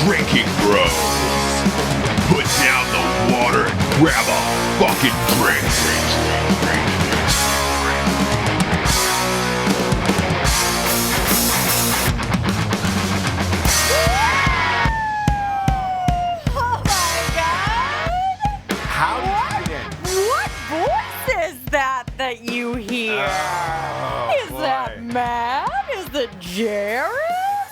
Drinking Bros. Put down the water and grab a fucking drink. Oh my God! How did you get in? What voice is that you hear? Is boy. that Matt? Is it Jared?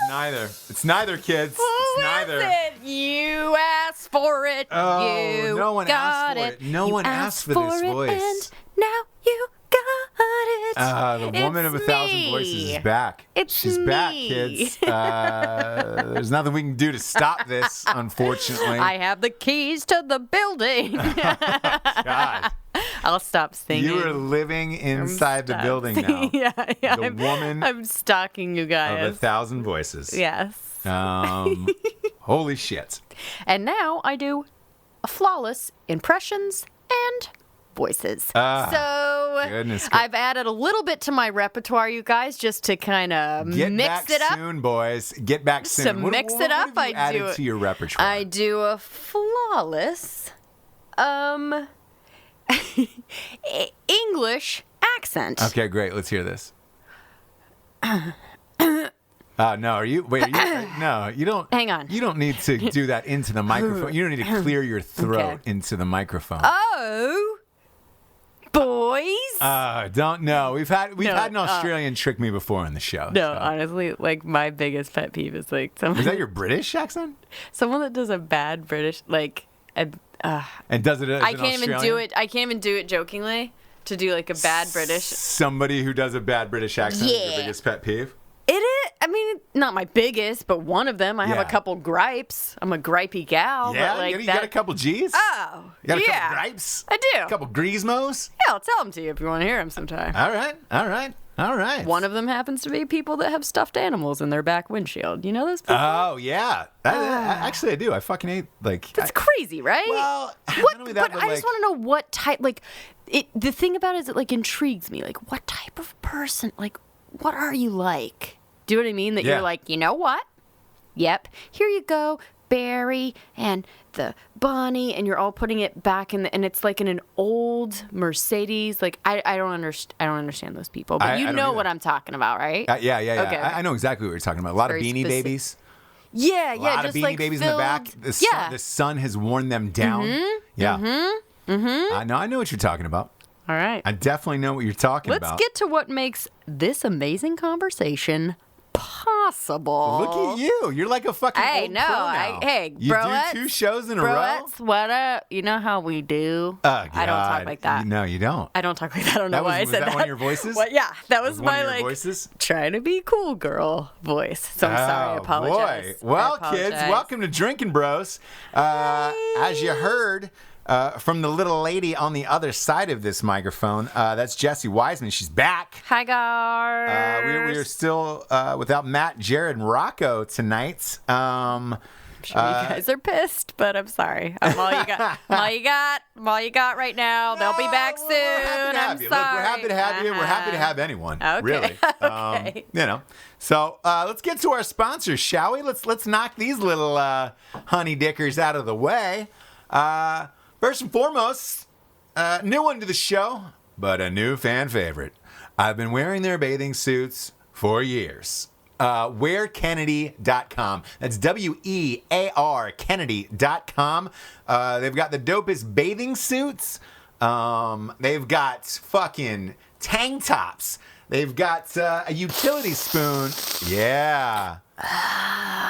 Neither. It's neither, kids. Who it's is neither. it? You asked for it. Oh, you no one got asked for it. No You one asked for this it, voice. And now you got it. The woman It's of 1,000 me. voices is back. It's She's back, me. kids. There's nothing we can do to stop this, unfortunately. I have the keys to the building. God. I'll stop singing. You are living inside the building now. yeah. The woman I'm stalking you guys. of 1,000 voices. Yes. Holy shit. And now I do flawless impressions and voices. So goodness. I've added a little bit to my repertoire, you guys, just to kind of Get mix back it up. soon, boys. Get back Just soon. to mix it up, what have you I added do to your repertoire? I do a flawless English accent. Okay, great. Let's hear this. No, are you? Wait, are you? No, you don't. Hang on. You don't need to do that into the microphone. You don't need to clear your throat Okay. into the microphone. Oh, boys. Don't know. We've had an No, Australian trick me before on the show. No, so. honestly, like my biggest pet peeve is like Is that your British accent? someone that does a bad British And does it as I an can't even do Australian? it. I can't even do it jokingly to do like a bad British. Somebody who does a bad British accent is your Yeah. biggest pet peeve? It is. I mean, not my biggest, but one of them. I have Yeah. a couple gripes. I'm a gripey gal. Yeah, but like you got a that. couple G's? Oh, You got a yeah. couple gripes? I do. A couple greasmos? Yeah, I'll tell them to you if you want to hear them sometime. All right. One of them happens to be people that have stuffed animals in their back windshield. You know those people? Oh, yeah. Actually, I do. I fucking hate, like... That's crazy, right? Well, what? not only that, but I just want to know what type. Like, the thing about it is it like intrigues me. Like, what type of person? Like, what are you like? Do you know what I mean? That Yeah. you're like, you know what? Yep. Here you go, Barry and the bunny, and you're all putting it back in, and it's like in an old Mercedes. Like, I don't understand. I don't understand those people, but I you don't know either. what I'm talking about, right? Yeah. Okay. I know exactly what you're talking about. A lot of Very Beanie specific. Babies. Yeah, A lot just of Beanie like Babies filled, in the back. The sun has worn them down. Yeah. I know what you're talking about. All right. I definitely know what you're talking Let's about. get to what makes this amazing conversation possible. Look at you. You're like a fucking Hey, old no, pro now. hey, You broettes, do 2 shows in a row? Broettes, what up? You know how we do? Oh, I don't talk God. like that. No, you don't. I don't talk like that. I don't know why I was said that that. one of your voices? What? Yeah, that was One my of your like voices? trying to be cool girl voice. So I'm sorry. I apologize. Boy. Well, I kids, apologize. welcome to Drinkin' Bros. As you heard from the little lady on the other side of this microphone, that's Jessie Wiseman. She's back. Hi, guys. We are still without Matt, Jared, and Rocco tonight. I'm sure you guys are pissed, but I'm sorry. I'm all you got. I'm all you got right now. They'll be back soon. We're happy to have I'm you. sorry. Look, we're happy to have you. We're happy to have anyone. Okay. Really. Okay. So let's get to our sponsors, shall we? Let's knock these little honey dickers out of the way. First and foremost, new one to the show, but a new fan favorite. I've been wearing their bathing suits for years. WearKennedy.com. That's WEAR Kennedy.com. They've got the dopest bathing suits. They've got fucking tank tops. They've got a utility spoon. Yeah.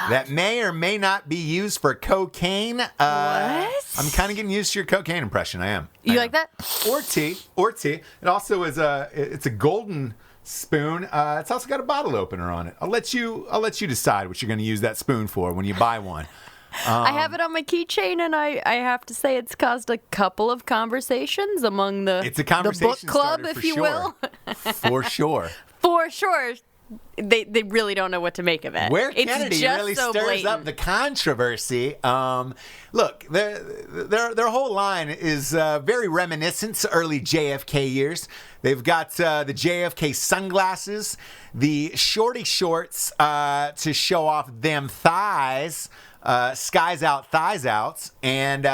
That may or may not be used for cocaine. What? I'm kind of getting used to your cocaine impression. I am. You like that? Or tea. It also is it's a golden spoon. It's also got a bottle opener on it. I'll let you decide what you're going to use that spoon for when you buy one. I have it on my keychain, and I have to say it's caused a couple of conversations among the It's a conversation the book club, starter if for you sure. will. For sure. For sure. They really don't know what to make of it. Where it's Kennedy just really so stirs blatant. up the controversy. Look, their whole line is very reminiscent to early JFK years. They've got the JFK sunglasses, the shorty shorts to show off them thighs. Skies Out, Thighs Out, and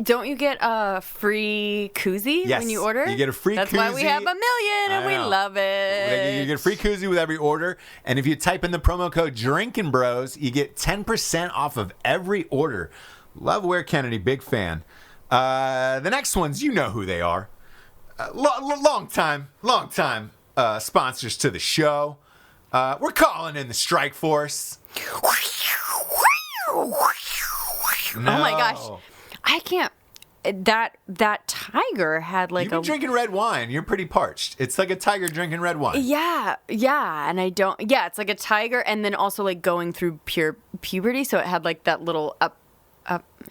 don't you get a free koozie yes, when you order? you get a free That's koozie. why we have 1 million and we love it. You get a free koozie with every order, and if you type in the promo code Drinkin Bros, you get 10% off of every order. Love Ware Kennedy, big fan. The next ones, you know who they are. Long time sponsors to the show. We're calling in the Strike Force. Oh my gosh. I can't. That tiger had like You've been drinking red wine. You're pretty parched. It's like a tiger drinking red wine. Yeah, and I don't. Yeah, it's like a tiger, and then also like going through puberty, so it had like that little up.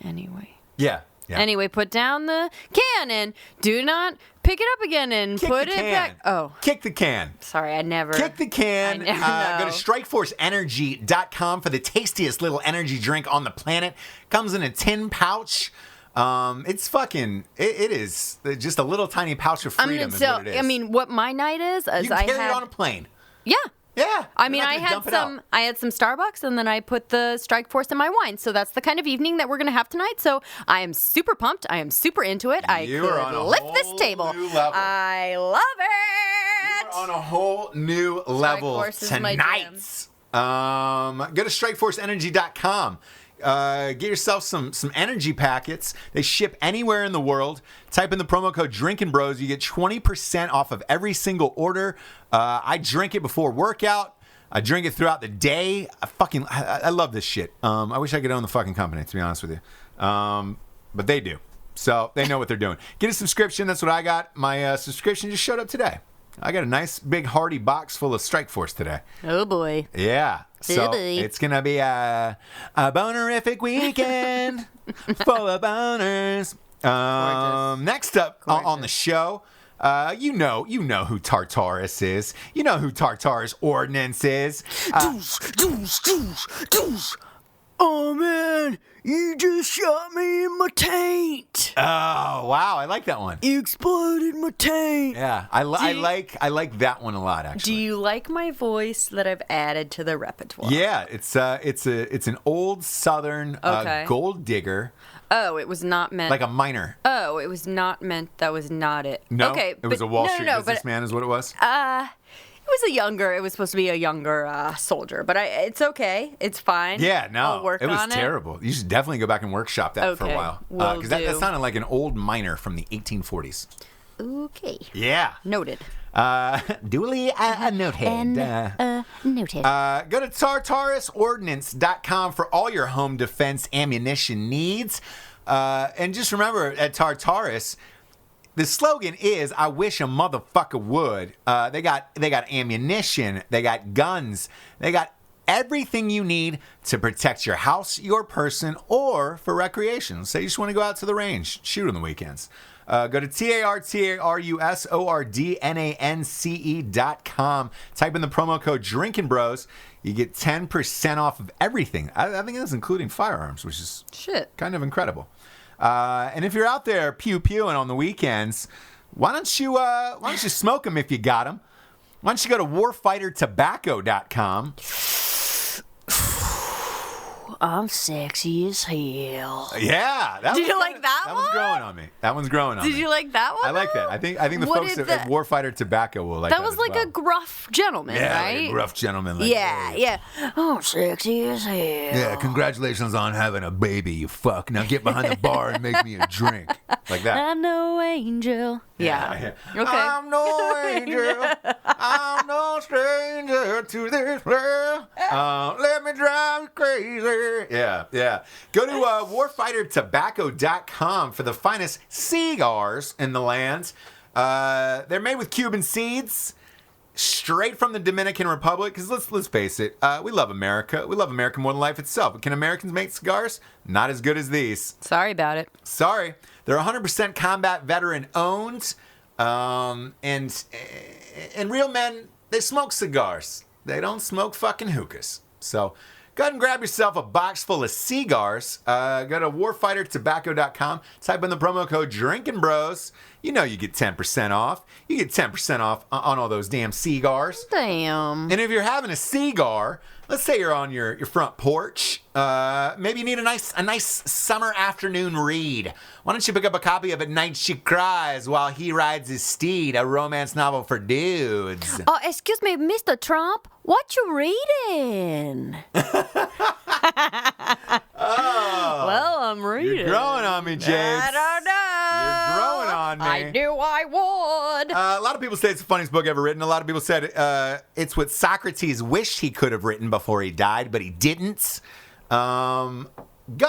Anyway. Yeah. Anyway, put down the can and do not pick it up again and put it back. Oh. Kick the can. Sorry, I never. Kick the can. I never Go to strikeforceenergy.com for the tastiest little energy drink on the planet. Comes in a tin pouch. It's fucking. It is just a little tiny pouch of freedom. Is what it is. I mean, what my night is you can carry it on a plane. Yeah. Yeah. I mean, I had some Starbucks, and then I put the Strike Force in my wine. So that's the kind of evening that we're going to have tonight. So I am super pumped. I am super into it. I could lift this table. New level. I love it. You're on a whole new level tonight. Go to strikeforceenergy.com. Get yourself some energy packets. They ship anywhere in the world. Type in the promo code Drinkin Bros. You get 20% off of every single order. I drink it before workout. I drink it throughout the day. I love this shit. I wish I could own the fucking company, to be honest with you. But they do. So they know what they're doing. Get a subscription. That's what I got. My subscription just showed up today. I got a nice big hearty box full of Strike Force today. Oh boy. Yeah. So it's going to be a bonerific weekend full of boners. Next up on the show, you know who Tartarus is. You know who Tartarus Ordnance is. Deuce. Oh man, you just shot me in my taint. Oh wow, I like that one. You exploded my taint. Yeah, I like that one a lot actually. Do you like my voice that I've added to the repertoire? Yeah, it's an old Southern gold digger. Oh, it was not meant like a miner. Oh, it was not meant. That was not it. No, okay, it was a Wall Street businessman, but, is what it was. It was supposed to be a younger soldier, but it's okay. It's fine. Yeah, no, I'll work it was on terrible. You should definitely go back and workshop that for a while. Because that sounded like an old miner from the 1840s. Okay. Yeah. Noted. Duly noted. Noted. Go to tartarusordnance.com for all your home defense ammunition needs. And just remember, at Tartarus, the slogan is, I wish a motherfucker would. They got ammunition. They got guns. They got everything you need to protect your house, your person, or for recreation. Say you just want to go out to the range, shoot on the weekends. Go to tartarusordnance.com. Type in the promo code Drinkin Bros. You get 10% off of everything. I think that's including firearms, which is kind of incredible. And if you're out there pew-pewing on the weekends, why don't you smoke them if you got them? Why don't you go to warfightertobacco.com? I'm sexy as hell. Yeah. Did you like that one? That one's growing on me. That one's growing on me. Did you like that one? I like that. I think the folks at Warfighter Tobacco will like that. That was like well. a gruff gentleman, right? Like a gruff gentleman. Like, yeah. Oh, sexy as hell. Yeah, congratulations on having a baby, you fuck. Now get behind the bar and make me a drink. Like that. I'm no angel. Yeah. Okay. I'm no angel. I'm no stranger to this world. Let me drive you crazy. Yeah. Go to warfightertobacco.com for the finest cigars in the land. They're made with Cuban seeds, straight from the Dominican Republic. Because let's face it, we love America. We love America more than life itself. But can Americans make cigars? Not as good as these. Sorry about it. Sorry. They're 100% combat veteran owned. And real men, they smoke cigars. They don't smoke fucking hookahs. So go ahead and grab yourself a box full of cigars. Go to warfightertobacco.com. Type in the promo code Drinkin Bros. you know you get 10% off. You get 10% off on all those damn cigars. Damn. And if you're having a cigar, let's say you're on your front porch, maybe you need a nice summer afternoon read. Why don't you pick up a copy of At Night She Cries While He Rides His Steed, a romance novel for dudes. Oh, excuse me, Mr. Trump. What you reading? Well, I'm reading. You're growing on me, James. I don't know. You're growing on me. I knew I would. A lot of people say it's the funniest book ever written. A lot of people said it's what Socrates wished he could have written before he died, but he didn't. Go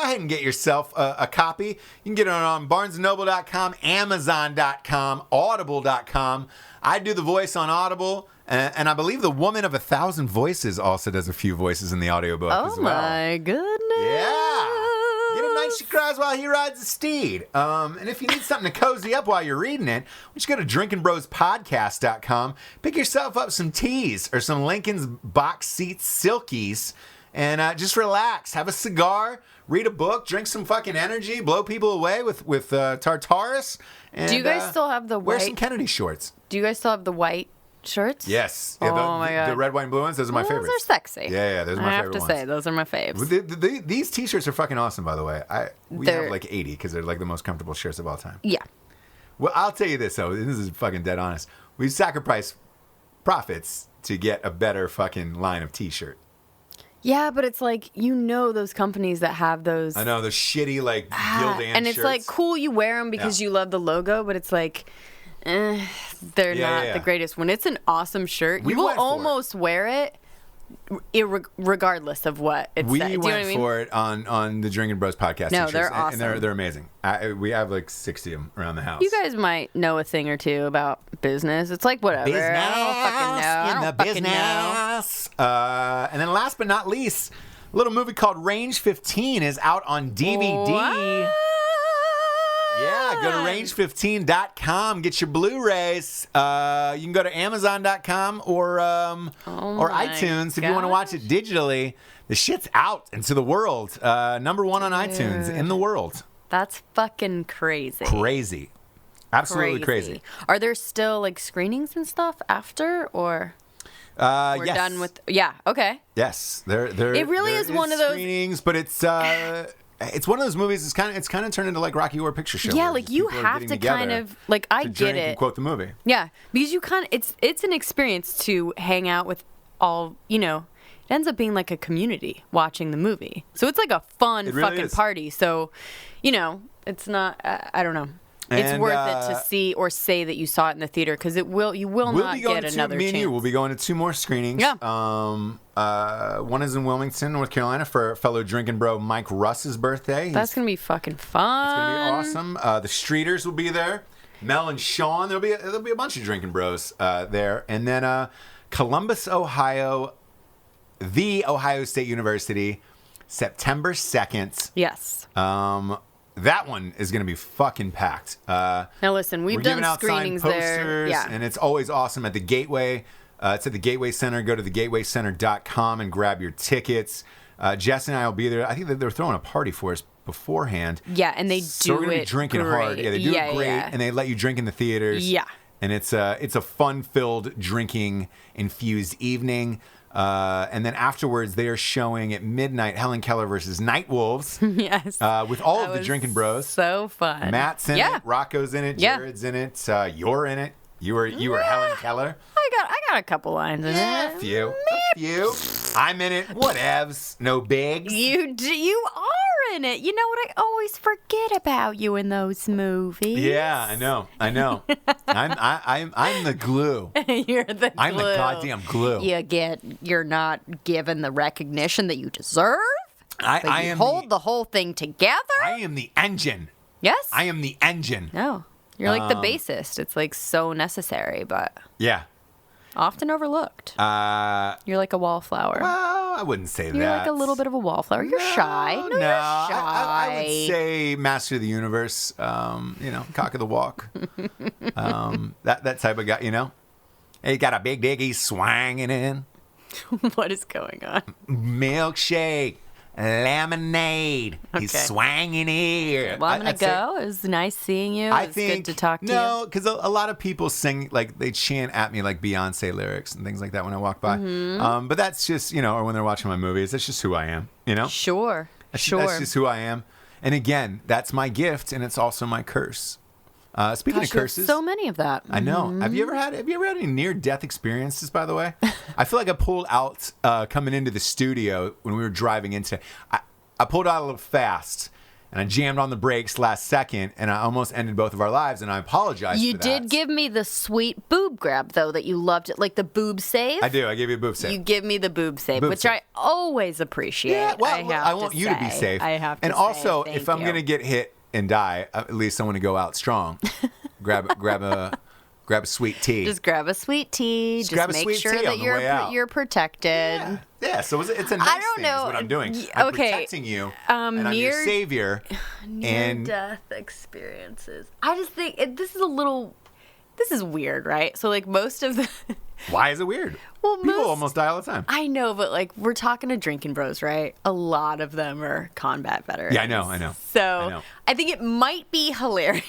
ahead and get yourself a copy. You can get it on BarnesandNoble.com, Amazon.com, Audible.com. I do the voice on Audible, and I believe the Woman of 1,000 Voices also does a few voices in the audiobook as well. Oh, my goodness. Yeah. Get a Night She Cries While He Rides the Steed. And if you need something to cozy up while you're reading it, just go to drinkinbrospodcast.com. Pick yourself up some teas or some Lincoln's box seat silkies and just relax. Have a cigar, read a book, drink some fucking energy, blow people away with Tartarus. And, Do you guys still have the wear white? some Kennedy shorts. Do you guys still have the white shirts? Yes. Oh, my God. The red, white, and blue ones, those are my favorites. Those are sexy. Yeah, those are my favorite ones. I have to say, those are my faves. These t-shirts are fucking awesome, by the way. We have like 80 because they're like the most comfortable shirts of all time. Yeah. Well, I'll tell you this, though. This is fucking dead honest. We sacrifice profits to get a better fucking line of t-shirt. Yeah, but it's like, those companies that have those. I know, those shitty, like, Gildan and it's shirts. like, cool, you wear them because you love the logo, but it's like, they're not the greatest. When it's an awesome shirt, you will almost wear it regardless of what it says. Do you know what I mean? For it on the Drinkin' Bros podcast. No, t-shirts, they're awesome. And they're amazing. We have like 60 of them around the house. You guys might know a thing or two about business. It's like, whatever. Business I don't fucking know. I don't fucking know. And then last but not least, a little movie called Range 15 is out on DVD. What? Yeah, go to range15.com. Get your Blu-rays. You can go to Amazon.com or iTunes if you want to watch it digitally. The shit's out into the world. Number one on iTunes in the world. That's fucking crazy. Crazy. Absolutely crazy. Are there still like screenings and stuff after, or we're done with? Yeah. Okay. Yes. It really is one of those screenings, but it's one of those movies. It's kind of turned into like Rocky Horror Picture Show. Yeah, like you have to kind of like I get it. And quote the movie. Yeah, because you kind of it's an experience to hang out with all. It ends up being like a community watching the movie. So it's like a fun fucking party. So, it's not. I don't know. It's worth it to see or say that you saw it in the theater because you will not get another chance. We'll be going to 2 more screenings. Yeah. One is in Wilmington, North Carolina, for fellow Drinkin' Bro Mike Russ's birthday. That's gonna be fucking fun. It's gonna be awesome. The Streeters will be there. Mel and Sean. There'll be a bunch of Drinkin' Bros there, and then Columbus, Ohio, the Ohio State University, September 2nd. Yes. That one is going to be fucking packed. Now listen, we're giving done out screenings signed posters, there. Yeah. And it's always awesome at the Gateway. It's at the Gateway Center. Go to thegatewaycenter.com and grab your tickets. Jess and I will be there. I think that they're throwing a party for us beforehand. Yeah, and they do so we're gonna be drinking great. hard. Yeah, they do it great, and they let you drink in the theaters. Yeah. And it's a fun-filled, drinking-infused evening. And then afterwards, they are showing at midnight Helen Keller versus Night Wolves. Yes. With all of the Drinkin' Bros. So fun. Matt's in it. Rocco's in it. Jared's in it. You're in it. You were Helen Keller. I got a couple lines in it. A few. I'm in it. Whatevs. No bigs. You are in it. You know what I always forget about you in those movies? Yeah, I know. I'm the glue. You're the glue. I'm the goddamn glue. You're not given the recognition that you deserve. I am hold the whole thing together. I am the engine. Yes. I am the engine. No. You're like the bassist. It's like so necessary, but yeah, often overlooked. You're like a wallflower. Well, I wouldn't say that. You're like a little bit of a wallflower. You're shy. No, you're shy. I would say master of the universe. Cock of the walk. That type of guy. He got a big dick. He's swanging in. What is going on? Milkshake. Lemonade. He's Okay. swanging here. Well, I'm going I'd to say- go. It was nice seeing you. I It was think good to talk to you. no, because a lot of people sing like they chant at me like Beyonce lyrics and things like that when I walk by. Mm-hmm. But that's just or when they're watching my movies, that's just who I am. Sure. That's Sure. just who I am. And again, that's my gift, and it's also my curse. Speaking Gosh, of you have curses, so many of that. I know. Have you ever had any near-death experiences? By the way, I feel like I pulled out coming into the studio when we were driving into. I pulled out a little fast, and I jammed on the brakes last second, and I almost ended both of our lives. And I apologize. You for that. did give me the sweet boob grab, though, that you loved it, like the boob save. I do. I gave you a boob save. You give me the boob save, Boob which save. I always appreciate. Yeah, well, I have I want to you to be say. safe. I have to and say, also, thank if I'm you. gonna get hit and die, at least I want to go out strong. grab a sweet tea. Just grab a sweet tea. Just grab a make sweet sure tea that on the way out. you're protected. Yeah. So it's a nice I don't thing know. is what I'm doing. I'm Okay. protecting you, and I'm your savior. And Near-death experiences. I just think this is weird, right? So like most of the why is it weird? Well, people most- almost die all the time. I know, but like we're talking to Drinkin bros, right? A lot of them are combat veterans. Yeah, I know. So I think it might be hilarious.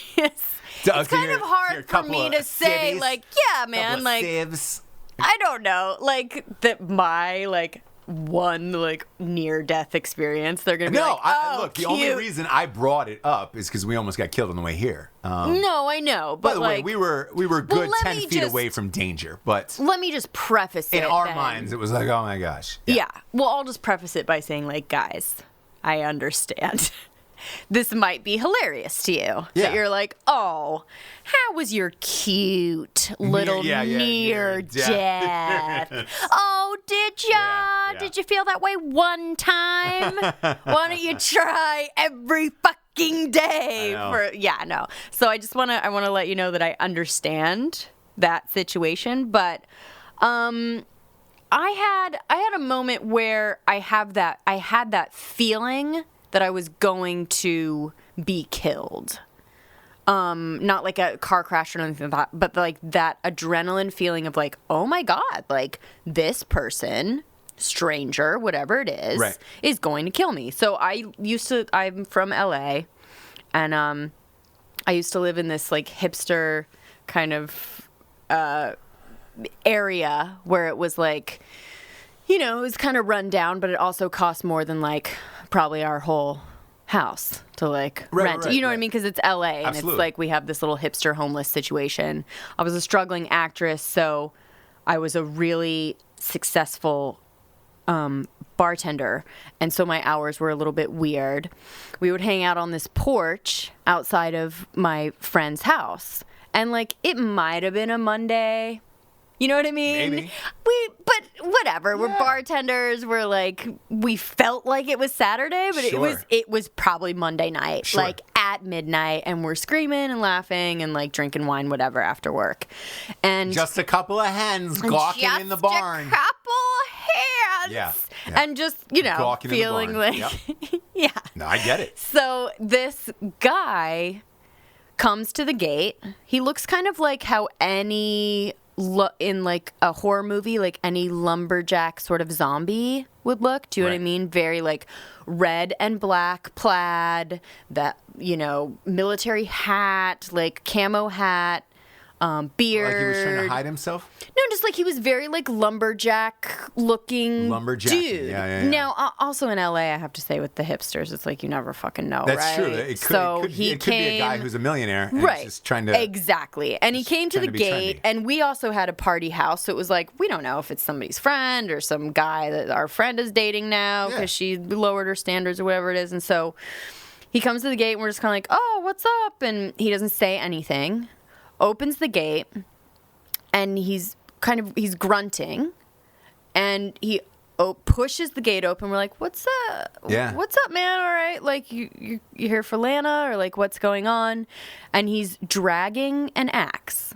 It's kind of hard for me to say, like, yeah, man, like, sieves. I don't know, like that my like one like near death experience. They're gonna be like, oh, look. The cute. only reason I brought it up is because we almost got killed on the way here. No, I know, but By the like, way, we were good let 10 me feet just- away from danger, but let me just preface it. in our then. minds, it was like, oh my gosh. Yeah. Well, I'll just preface it by saying, like, guys, I understand. This might be hilarious to you. Yeah. That you're like, oh, how was your cute little near death? Oh, did ya? Yeah. Did you feel that way one time? Why don't you try every fucking day? I know. No. So I just wanna let you know that I understand that situation, but I had a moment where I had that feeling that I was going to be killed. Not like a car crash or anything like that, but like that adrenaline feeling of like, oh my God, like this person, stranger, whatever it is, Right. is going to kill me. So I'm from LA, and I used to live in this like hipster kind of area where it was like, it was kind of run down, but it also cost more than like probably our whole house to like rent. You know what I mean? Because it's LA and Absolutely. it's like we have this little hipster homeless situation. I was a struggling actress, so I was a really successful bartender, and so my hours were a little bit weird. We would hang out on this porch outside of my friend's house, and like it might have been a Monday. You know what I mean? Maybe. But whatever. We're bartenders. We're like, we felt like it was Saturday, but Sure. it was probably Monday night, Sure. like at midnight, and we're screaming and laughing and like drinking wine, whatever, after work. And Just a couple of hens gawking in the barn. Just a couple hands. Yeah. And just, Gawking in the feeling barn. like, yeah. No, I get it. So this guy comes to the gate. He looks kind of like how any in like a horror movie, like any lumberjack sort of zombie would look. Do you know what I Right. mean? Very like red and black plaid, that, military hat, like camo hat, beard. Like he was trying to hide himself? No, just like he was very like lumberjack looking Lumberjacky. dude. Yeah. Now, also in LA, I have to say with the hipsters, it's like you never fucking know, That's right? true. It could be a guy who's a millionaire and right, is just trying to... exactly. And he came to the trying to be gate, trendy. and we also had a party house, so it was like we don't know if it's somebody's friend or some guy that our friend is dating now because she lowered her standards or whatever it is, and so he comes to the gate, and we're just kind of like, oh, what's up? And he doesn't say anything. Opens the gate. And he's grunting, and he pushes the gate open. We're like, "What's up? Yeah. What's up, man? All right, like you here for Lana, or like what's going on?" And he's dragging an axe.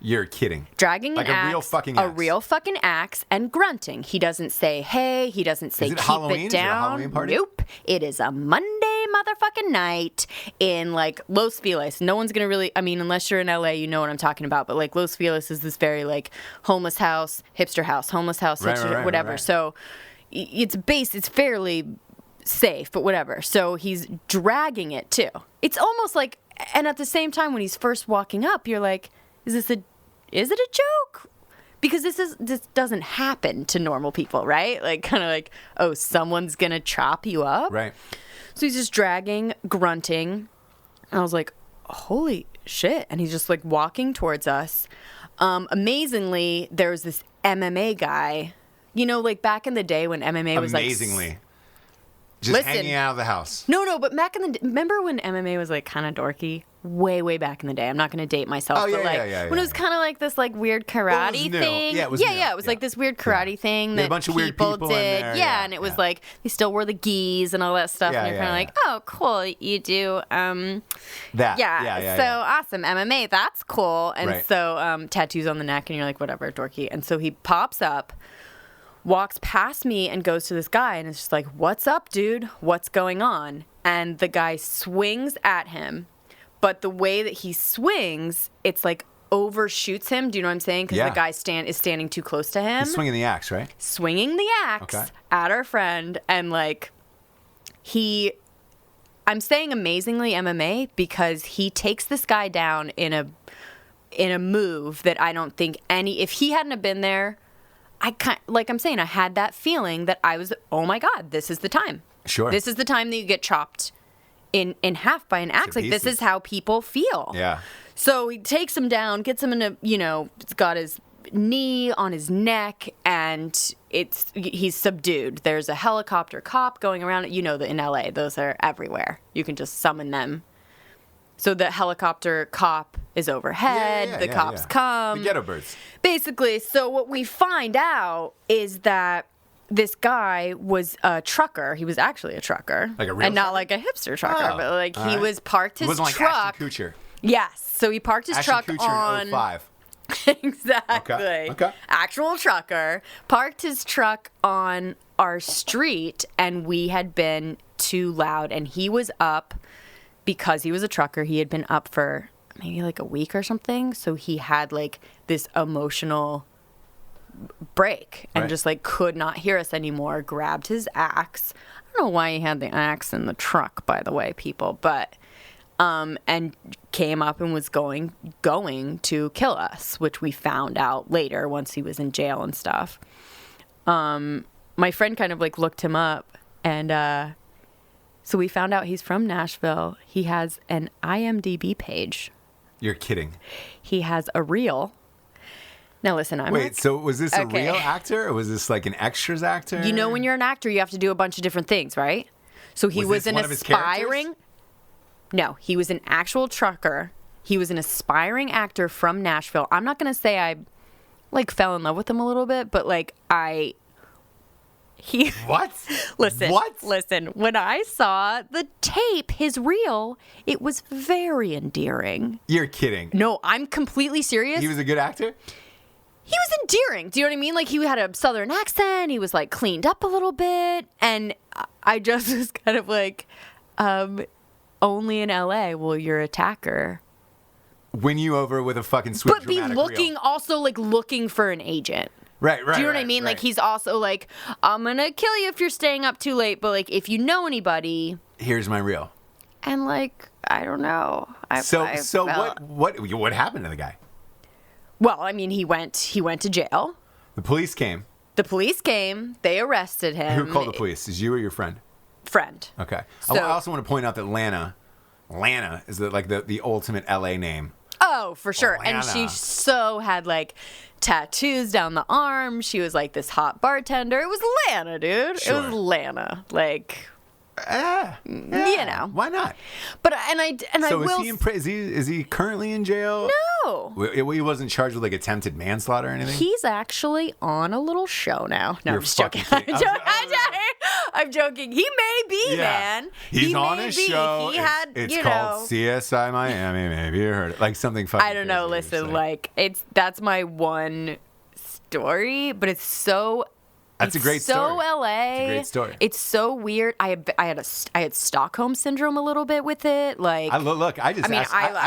You're kidding. Dragging Like an a axe. real fucking axe. A real fucking axe, and grunting. He doesn't say, hey. He doesn't say, Is it keep Halloween? it Is it a down. Halloween party? Nope. It is a Monday motherfucking night in, like, Los Feliz. No one's going to really, I mean, unless you're in LA, you know what I'm talking about. But, like, Los Feliz is this very, like, homeless house, hipster house, homeless house, Right, hipster, right, whatever. right. So it's fairly safe, but whatever. So he's dragging it too. It's almost like, and at the same time when he's first walking up, you're like, is it a joke? Because this doesn't happen to normal people, right? Like kind of like, oh, someone's gonna chop you up. Right. So he's just dragging, grunting. And I was like, holy shit. And he's just like walking towards us. Amazingly, there was this MMA guy, you know, like back in the day when MMA was like... Amazingly. Just hanging out of the house. No, but back in the... Remember when MMA was like kind of dorky? Way back in the day. I'm not going to date myself. Oh, yeah, but like, yeah. when it was kind of like this like weird karate thing. Yeah, it was new. It was like this weird karate thing that a bunch of weird people did. in there. Yeah, and it was like, they still wore the gis and all that stuff. Yeah, and you're kind of like, oh, cool, you do. That. Yeah, so awesome. MMA, that's cool. And Right. so tattoos on the neck, and you're like, whatever, dorky. And so he pops up, walks past me, and goes to this guy, and it's just like, what's up, dude? What's going on? And the guy swings at him, but the way that he swings, it's like overshoots him. Do you know what I'm saying? Because the guy is standing too close to him. He's swinging the axe, right? Swinging the axe at our friend, and like I'm saying amazingly MMA because he takes this guy down in a move that I don't think if he hadn't have been there, like I'm saying, I had that feeling that I was, oh my God, this is the time. Sure. This is the time that you get chopped in half by an axe. Like, this is how people feel. Yeah. So he takes him down, gets him in a, it's got his knee on his neck, and he's subdued. There's a helicopter cop going around. In LA, those are everywhere. You can just summon them. So the helicopter cop is overhead. The cops come. The ghetto birds. Basically, so what we find out is that this guy was a trucker. He was actually a trucker. Like a real and not like a hipster trucker, but like he was parked his It wasn't like truck. Ashton Kutcher. Yes. So he parked his Ashton truck Kutcher on in 05. Exactly. Okay. Actual trucker parked his truck on our street, and we had been too loud, and he was up because he was a trucker. He had been up for maybe like a week or something, so he had like this emotional break and just like could not hear us anymore. Grabbed his axe. I don't know why he had the axe in the truck, by the way, people, but and came up and was going to kill us, which we found out later once he was in jail and stuff. My friend kind of like looked him up, and so we found out he's from Nashville. He has an IMDb page. You're kidding. He has a reel. Now listen, so was this a real actor, or was this like an extras actor? You know, when you're an actor, you have to do a bunch of different things, right? So he was an aspiring... No, he was an actual trucker. He was an aspiring actor from Nashville. I'm not going to say I, like, fell in love with him a little bit, but, like, What? Listen, when I saw the tape, his reel, it was very endearing. You're kidding. No, I'm completely serious. He was a good actor? He was endearing. Do you know what I mean? Like, he had a southern accent. He was, like, cleaned up a little bit. And I just was kind of like, only in LA will your attacker win you over with a fucking sweet but be looking reel. Also like looking for an agent. Right. Do you know what I mean? Like, he's also like, I'm gonna kill you if you're staying up too late, but like if you know anybody, here's my reel. And like, I don't know. What happened to the guy? Well, I mean, he went to jail. The police came. They arrested him. Who called the police? Is you or your friend? Friend. Okay. So, I also want to point out that Lana is the ultimate LA name. Oh, for sure. Lana. And she had like tattoos down the arm. She was like this hot bartender. It was Lana, dude. Sure. It was Lana. Like, you know. Why not? But is he currently in jail? No. He wasn't charged with like attempted manslaughter or anything? He's actually on a little show now. No, I'm just joking. I'm joking. He may be, man. He's on a show. It's called CSI Miami. Maybe you heard it. Like something fucking I don't know. Listen, like that's my one story, but it's so... That's a great story. So LA. It's a great story. It's so weird. I had Stockholm syndrome a little bit with it. Like, I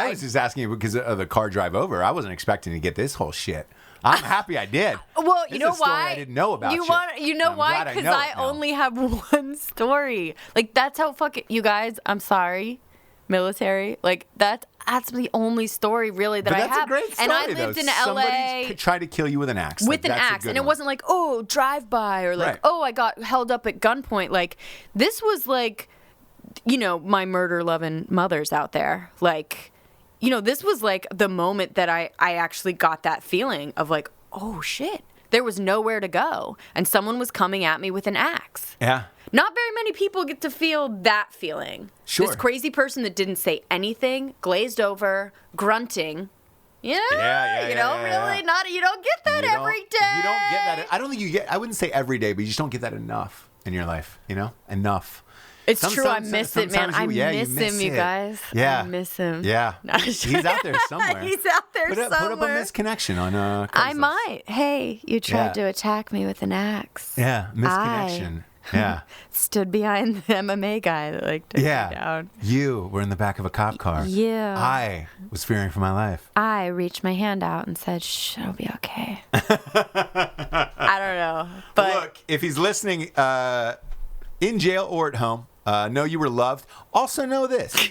was just asking you because of the car drive over. I wasn't expecting to get this whole shit. I'm happy I did. Well, This you know is a story why? I didn't know about You you. want? You know I'm why? glad I Because know I it now. only have one story. Like that's how fucking you guys. I'm sorry, military. Like that's the only story really that But I that's have. a great story, and I lived though. in Somebody LA tried to kill you with an axe. with an That's a axe, good and it one. wasn't like drive by or like Right. I got held up at gunpoint. Like this was like, my murder loving mothers out there. Like, this was like the moment that I actually got that feeling of like, oh shit, there was nowhere to go, and someone was coming at me with an axe. Yeah. Not very many people get to feel that feeling. Sure. This crazy person that didn't say anything, glazed over, grunting. Yeah. Yeah, really yeah. not. You don't get that every day. You don't get that. I don't think you get. I wouldn't say every day, but you just don't get that enough in your life. Enough. It's true. I miss it, man. I miss him, you guys. Yeah. I miss him. Yeah. No, He's out there somewhere. He's out there Put up a somewhere. misconnection on Craigslist. I might. Hey, you tried Yeah. to attack me with an axe. Yeah, misconnection. Yeah. Stood behind the MMA guy that took me down. You were in the back of a cop car. Yeah. I was fearing for my life. I reached my hand out and said, "Shh, it'll be okay." I don't know, but Look, if he's listening in jail or at home, know you were loved. Also know this.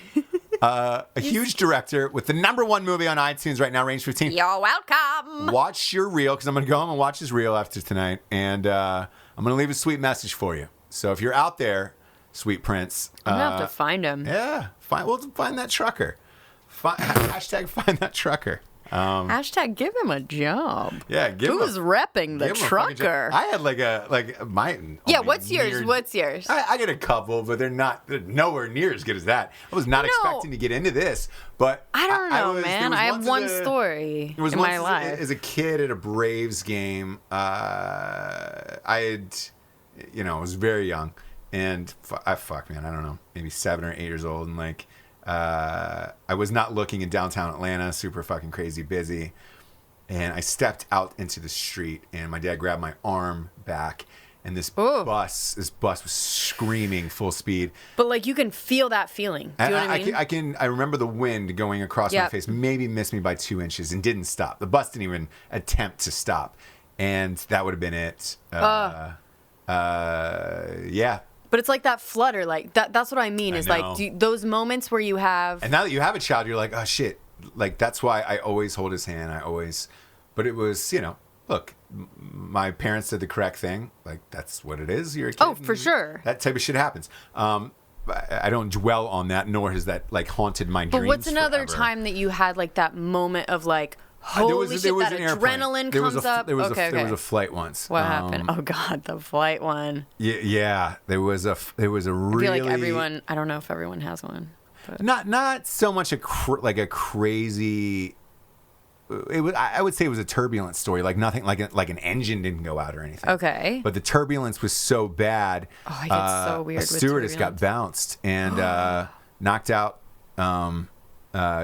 A huge director with the #1 movie on iTunes right now, Range 15. you're welcome. Watch your reel, because I'm going to go home and watch his reel after tonight. And I'm going to leave a sweet message for you. So if you're out there, sweet prince. I'm gonna have to find him. Yeah. Find that trucker. Hashtag find that trucker. Hashtag give him a job. Yeah, Who's repping the give him a fucking trucker? job. I had my Yeah, what's yours? What's yours? I get a couple, but they're nowhere near as good as that. I was not expecting to get into this, but I don't know, there man. was I have once one as a- story There was in once my life. as a kid at a Braves game. I had, I was very young, and fuck, man, I don't know, maybe 7 or 8 years old, and I was not looking in downtown Atlanta, super fucking crazy busy, and I stepped out into the street, and my dad grabbed my arm back, and this bus was screaming full speed. But you can feel that feeling. Do you know what I mean? I remember the wind going across my face, maybe missed me by 2 inches, and didn't stop. The bus didn't even attempt to stop, and that would have been it. Yeah. But it's like that flutter, that's what I mean. Is know. Those moments where you have. And now that you have a child, you're like, oh shit. That's why I always hold his hand. But it was, look, my parents did the correct thing. That's what it is. You're a kid. Oh, for sure. That type of shit happens. I don't dwell on that, nor has that haunted my dreams. But what's another forever. time that you had that moment of holy shit, that adrenaline comes up? There was a flight once. What happened? Oh God, the flight one. Yeah. There was a really. I feel like everyone. I don't know if everyone has one. But. Not so much a crazy. I would say it was a turbulent story. Nothing like an engine didn't go out or anything. Okay. But the turbulence was so bad. Oh, I get so weird. A stewardess got bounced and knocked out.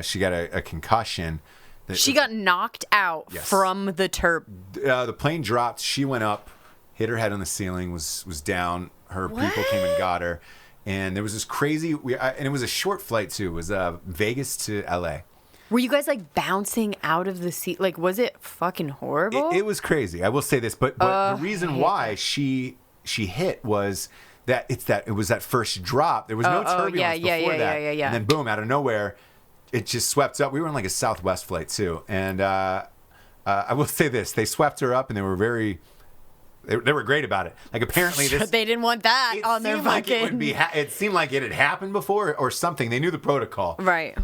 She got a concussion. She got knocked out from the The plane dropped. She went up, hit her head on the ceiling. Was down. Her people came and got her. And there was this crazy. And it was a short flight too. It was Vegas to LA. Were you guys bouncing out of the seat? Was it fucking horrible? It was crazy. I will say this, but the reason why she hit was that it was that first drop. There was no turbulence before that. Yeah. And then boom, out of nowhere, it just swept up. We were on a Southwest flight too, and I will say this: they swept her up, and they were they were great about it. Apparently, they didn't want that on their fucking. It seemed like it had happened before or something. They knew the protocol, right?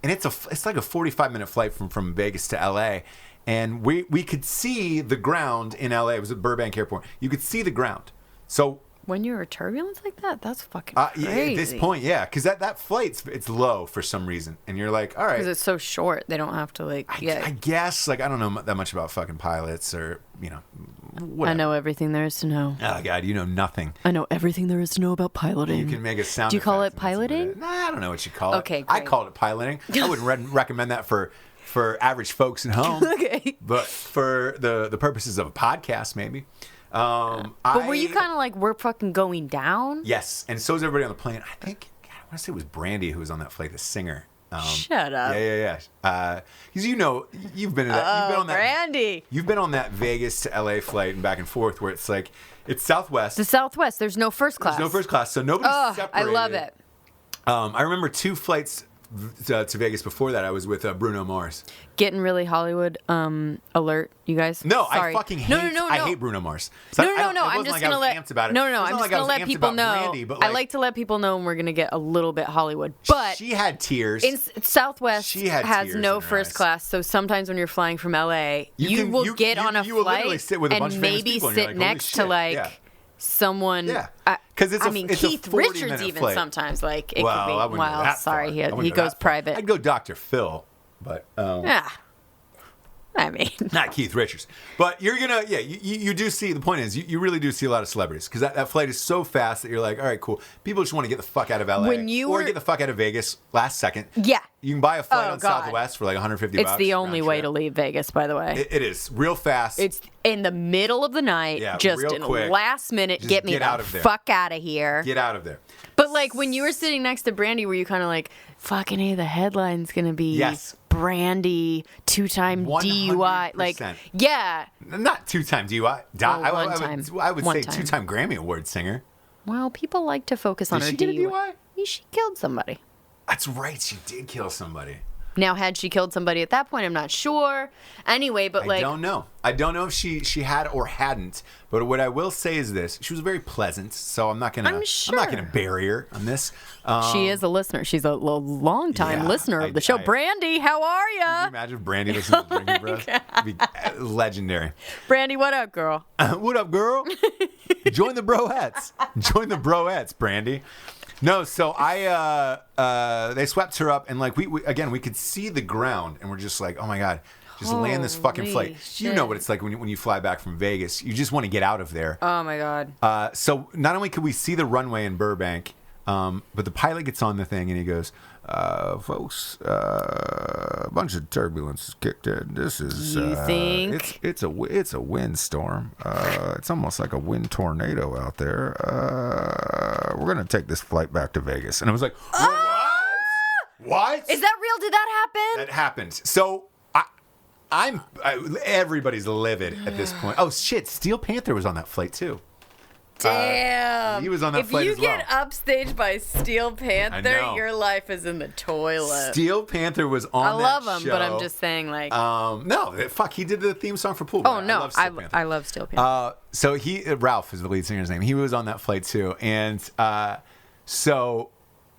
And it's like a 45-minute flight from Vegas to LA, and we could see the ground in LA. It was at Burbank Airport. You could see the ground. So when you're a turbulence like that, that's fucking crazy. At this point, yeah, because that flight's it's low for some reason, and you're like, all right, because it's so short, they don't have to I guess I don't know that much about fucking pilots or whatever. I know everything there is to know. Oh God, you know nothing. I know everything there is to know about piloting. You can make a sound. Do you call it effect piloting? Nah, I don't know what you call it. Okay, I great. call it piloting. I wouldn't recommend that for average folks at home. Okay. But for the purposes of a podcast, maybe. But were you kind of we're fucking going down? Yes, and so is everybody on the plane. I think, God, I want to say it was Brandy who was on that flight, the singer. Shut up. Yeah. Because you've been to that. You've been on that. Brandy. You've been on that Vegas to LA flight and back and forth where it's like it's Southwest. The Southwest. There's no first class. There's no first class, so nobody's I separated. love it. I remember 2 flights to Vegas before that. I was with Bruno Mars. Getting really Hollywood alert, you guys. No, Sorry. I fucking hate. No. I hate Bruno Mars. So No. it I'm wasn't just like gonna I was let. amped about it. No. It's not I'm just like I gonna was let amped people about know. Brandy, but I like to let people know when we're gonna get a little bit Hollywood, but she had tears. in Southwest She had has tears in no her first eyes. class, so sometimes when you're flying from LA, you will get on a you will literally flight sit with a bunch and of famous maybe people and you're sit like, holy next to shit, like yeah. someone. Yeah. I 'Cause it's a Keith 40-minute Richards even flight. sometimes like it Well, I could wouldn't be. go Well, that sorry, far. I wouldn't he go goes that far. private. I'd go Dr. Phil, but Yeah. I mean, not Keith Richards. But you're gonna, you do see. The point is, you really do see a lot of celebrities because that flight is so fast that you're like, all right, cool. People just want to get the fuck out of LA, or get the fuck out of Vegas last second. Yeah. You can buy a flight Oh, on God. Southwest for like 150 it's bucks. the only round way trip. to leave Vegas, by the way. It is real fast. It's in the middle of the night, Yeah, just real in quick. last minute, Just get me get the out of there. fuck out of here. Get out of there. But like when you were sitting next to Brandy, were you kind of like, fucking hey, the headline's gonna be Yes. Brandy 2-time DUI? Like, 100%. yeah. Not 2-time DUI. I would One say time. 2-time Grammy Award singer. Well, people like to focus on Did her she get a DUI. DUI? Yeah, she killed somebody. That's right. She did kill somebody. Now, had she killed somebody at that point, I'm not sure. Anyway, but like, I don't know. I don't know if she had or hadn't. But what I will say is this: she was very pleasant. So I'm not gonna bury her on this. she is a listener. She's a long-time Yeah, listener of the show. Brandy, how are Can you ya? imagine if Brandy listening to Drinkin' Bros? It'd be legendary. Brandy, what up, girl? What up, girl? Join the broettes. Join the broettes, Brandy. No, so they swept her up, and like we could see the ground, and we're just like, oh my god, just land this fucking flight. Shit. You know what it's like when you fly back from Vegas. You just want to get out of there. Oh my god. So not only could we see the runway in Burbank, but the pilot gets on the thing and he goes, folks, a bunch of turbulence has kicked in. This is You think? it's a windstorm. It's almost like a wind tornado out there. We're gonna take this flight back to Vegas. And I was like, what? Is that real? Did that happen? That happened. So everybody's livid at this point. Oh shit, Steel Panther was on that flight too. Damn. He was on that flight as well. If you get upstaged by Steel know. Panther, your life is in the toilet. Steel Panther was on I love that him, but I'm show. just saying, like, No, fuck, he did the theme song for Pool. oh no, I love Steel Panther. I love Steel Panther. So Ralph is the lead singer's name. He was on that flight too, and so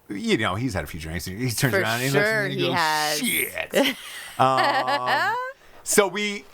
he's had a few drinks. He turns For around and sure he he goes, has. Shit. So we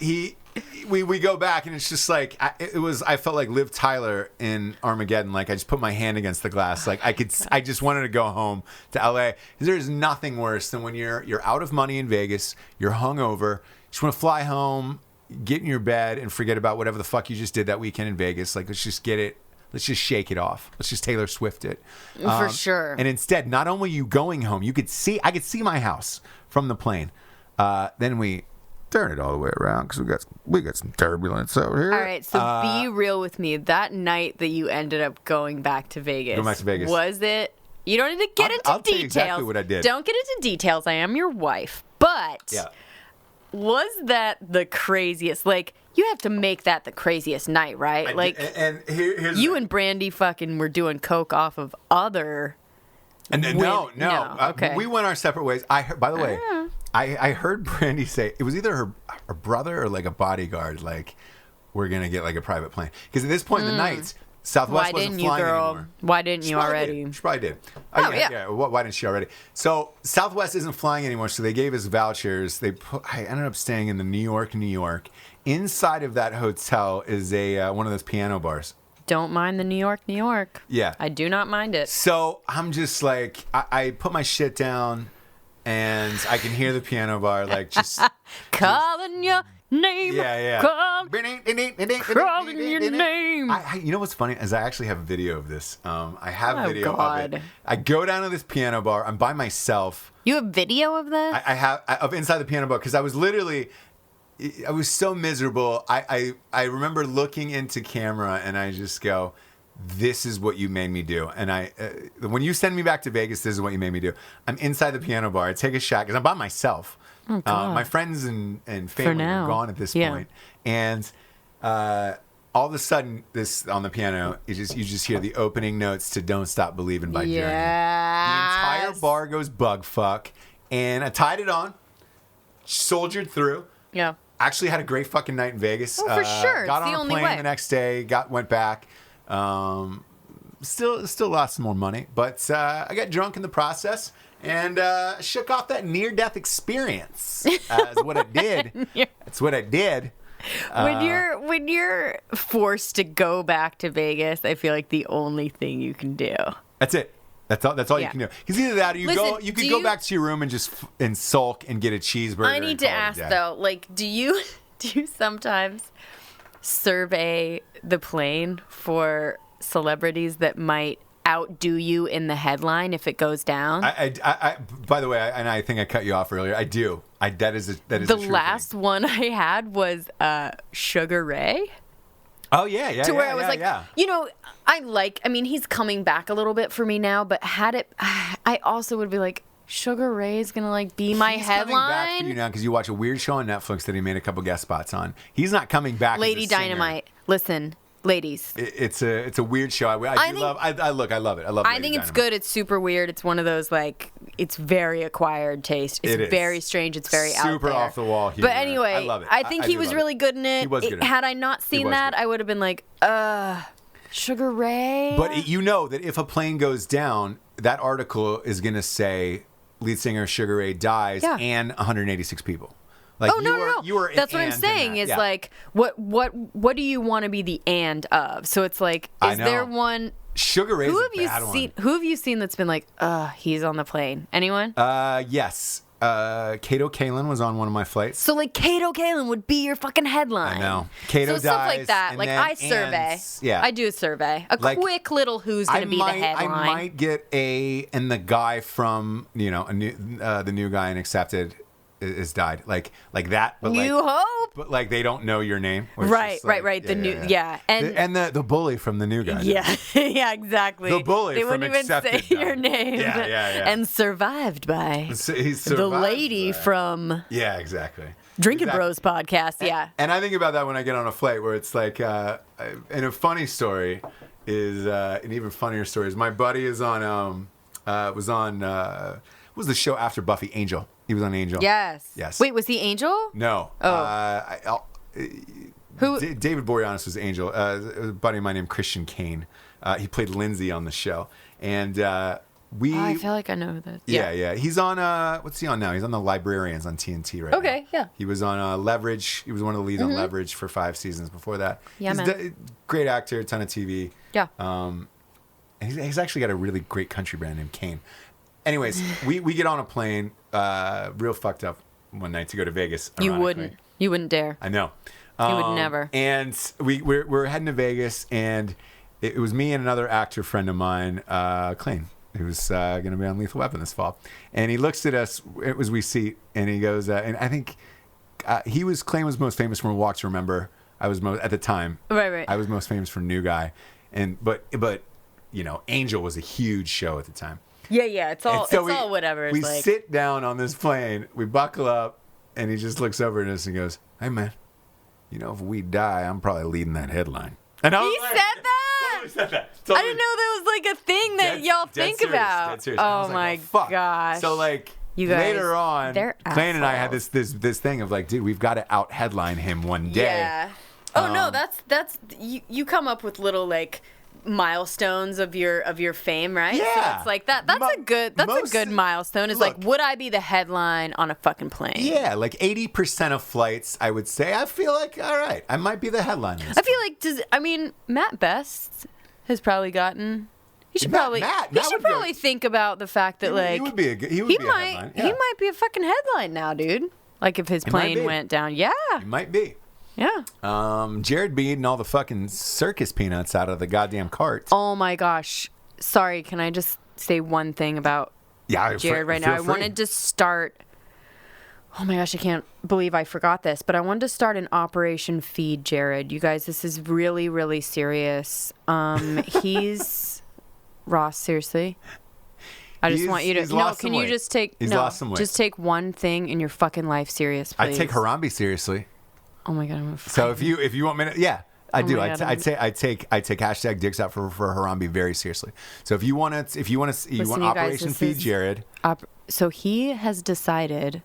go back, and it's just like I felt like Liv Tyler in Armageddon. Like I just put my hand against the glass. Like I just wanted to go home to LA. There's nothing worse than when you're out of money in Vegas, you're hungover, you just want to fly home, get in your bed, and forget about whatever the fuck you just did that weekend in Vegas. Like let's just get it. Let's just shake it off. Let's just Taylor Swift it. For sure. And instead, not only you going home, I could see my house from the plane. Then we turn it all the way around because we got some turbulence over here. All right, so be real with me. That night that you ended up going back to Vegas. Going back to Vegas. Was it? You don't need to get into I'll tell details. you exactly what I did. Don't get into details. I am your wife. But Yeah. was that the craziest? Like, you have to make that the craziest night, right? Here's You and Brandy fucking were doing coke off of other. no. Okay. We went our separate ways. I heard, by the way, I heard Brandy say it was either her brother or like a bodyguard. Like, we're gonna get like a private plane because at this point in the night, Southwest Why wasn't didn't you, flying girl? anymore. Why didn't you Probably already? did. She probably did. Oh, yeah. Why didn't she already? So Southwest isn't flying anymore, so they gave us vouchers. I ended up staying in the New York. Inside of that hotel is a one of those piano bars. Don't mind the New York. Yeah. I do not mind it. So I'm just like, I put my shit down, and I can hear the piano bar like just Calling your name. yeah. Calling your name. You know what's funny is I actually have a video of this. I have Oh, video God. of it. I go down to this piano bar. I'm by myself. You have video of this? I have of inside the piano bar because I was so miserable. I remember looking into camera and I just go, this is what you made me do. And when you send me back to Vegas, this is what you made me do. I'm inside the piano bar. I take a shot because I'm by myself. Oh, God. My friends and family are gone at this point. And all of a sudden, this on the piano, you just hear the opening notes to "Don't Stop Believing" by Journey. The entire bar goes bug fuck, and I tied it on, soldiered through. Yeah. Actually had a great fucking night in Vegas. Oh, for sure. Got It's on the a only plane way. the next day. Went back. Still lost some more money, but I got drunk in the process and shook off that near-death experience. Is what I did. That's what I did. When you're forced to go back to Vegas, I feel like the only thing you can do. That's it. That's all you can do. Because either that, or you could go back to your room and just and sulk and get a cheeseburger. I need to ask though, like, do you sometimes survey the plane for celebrities that might outdo you in the headline if it goes down? I by the way, and I think I cut you off earlier. I do. That is the a true last thing. one I had was Sugar Ray. Oh yeah. To where I was like, you know, I mean, he's coming back a little bit for me now, but I also would be like, Sugar Ray's gonna like be my He's headline. coming back for you now because you watch a weird show on Netflix that he made a couple guest spots on. He's not coming back. Lady as a singer. Dynamite. Listen, ladies. It's a weird show. I love it. I love it. I love. I think it's good. It's super weird. It's one of those like it's very acquired taste. It's It is. very strange. It's very out super there. off the wall humor. But anyway, I love it. I think he was really good in it. He was good in it. Had I not seen was that, good. I would have been like, Sugar Ray. But you know that if a plane goes down, that article is going to say lead singer Sugar Ray dies and 186 people. Like, no. You were That's what I'm saying is like, what do you want to be the and of? So it's like, is there one? Sugar Ray's Who a have you bad seen? one. Who have you seen that's been like, he's on the plane? Anyone? Yes. Kato Kalin was on one of my flights. So like Kato Kalin would be your fucking headline. I know. Kato so stuff dies, like that. and Like then I survey. Ants. Yeah. I do a survey. A Like, quick little who's going to be the headline. I might get and the guy from the new guy in Accepted is died. Like that. But you hope. But like they don't know your name. Right. The new And the bully from the new guy. Yeah, yeah, exactly. The bully they from wouldn't even Accepted say died. your name. Yeah. And survived by He's the survived lady by- from Yeah, exactly. Drinkin' Exactly. Bros podcast. Yeah. And I think about that when I get on a flight where it's like, and a funny story is, an even funnier story is my buddy is on, was the show after Buffy, Angel. He was on Angel. Yes. Wait, was he Angel? No. Oh. Who? David Boreanaz was Angel. A buddy of mine named Christian Kane. He played Lindsay on the show. And I feel like I know that. Yeah. He's on, what's he on now? He's on The Librarians on TNT right now. Okay, yeah. He was on Leverage. He was one of the leads on Leverage for 5 seasons before that. Yeah, he's man. Great actor, ton of TV. Yeah. And he's actually got a really great country brand named Kane. Anyways, we get on a plane, real fucked up one night to go to Vegas. You ironically. wouldn't dare. I know. You would never. And we're heading to Vegas, and it was me and another actor friend of mine, Klain, who's going to be on Lethal Weapon this fall. And he looks at us as we seat, and he goes, and I think Klain was most famous from Walk to Remember. I was most at the time. Right. I was most famous for New Guy, but Angel was a huge show at the time. Yeah. It's all And so all whatever. It's we like, sit down on this plane, we buckle up, and he just looks over at us and goes, "Hey man, if we die, I'm probably leading that headline." And I was He like, said that? Totally said that. I Totally. didn't know that was like a thing that y'all think serious, about. dead serious. And I Oh was like, my fuck. gosh. So like You guys, later on, they're Klain and I had assholes. this thing of like, dude, we've got to out headline him one day. Yeah. Oh no, that's you come up with little like milestones of your fame, right? Yeah. So it's like that's a good milestone. Is Look. like, would I be the headline on a fucking plane? Yeah, like 80% of flights, I would say, I feel like, all right, I might be the headline. I feel like Matt Best has probably gotten. He should Matt probably would be a- think about the fact that like he would be a he might headline. he might be a fucking headline now, dude. Like if his might plane be. went down. Yeah. He might be. Yeah. Jared be eating all the fucking circus peanuts out of the goddamn cart. Oh my gosh. Sorry, can I just say one thing about Yeah, Jared right now? I wanted to start. Oh my gosh, I can't believe I forgot this, but I wanted to start an Operation Feed Jared. You guys, this is really, really serious. He's Ross, seriously. I just want you to can you just take lost some weight. Just take one thing in your fucking life serious, please. I take Harambe seriously. Oh my god, so if you want me to, yeah, I do. my God, I take hashtag dicks out for Harambe very seriously. So you want Operation Feed Jared. So he has decided.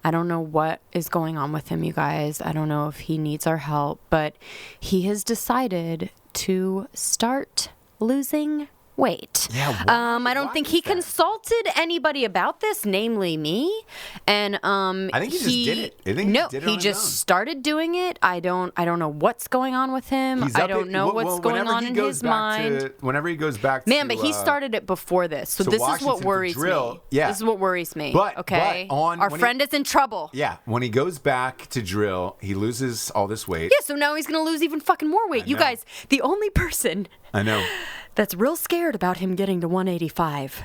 I don't know what is going on with him, you guys. I don't know if he needs our help, but he has decided to start losing weight. Yeah. I don't think he consulted anybody about this, namely me. And I think he just did it. I think he just started doing it. I don't know what's going on with him. I don't know what's going on in his mind. Whenever he goes back to but he started it before this. So this is what worries me. Yeah. This is what worries me. But our friend is in trouble. Yeah. When he goes back to drill, he loses all this weight. Yeah, so now he's going to lose even fucking more weight. You guys, the only person I know that's real scared about him getting to 185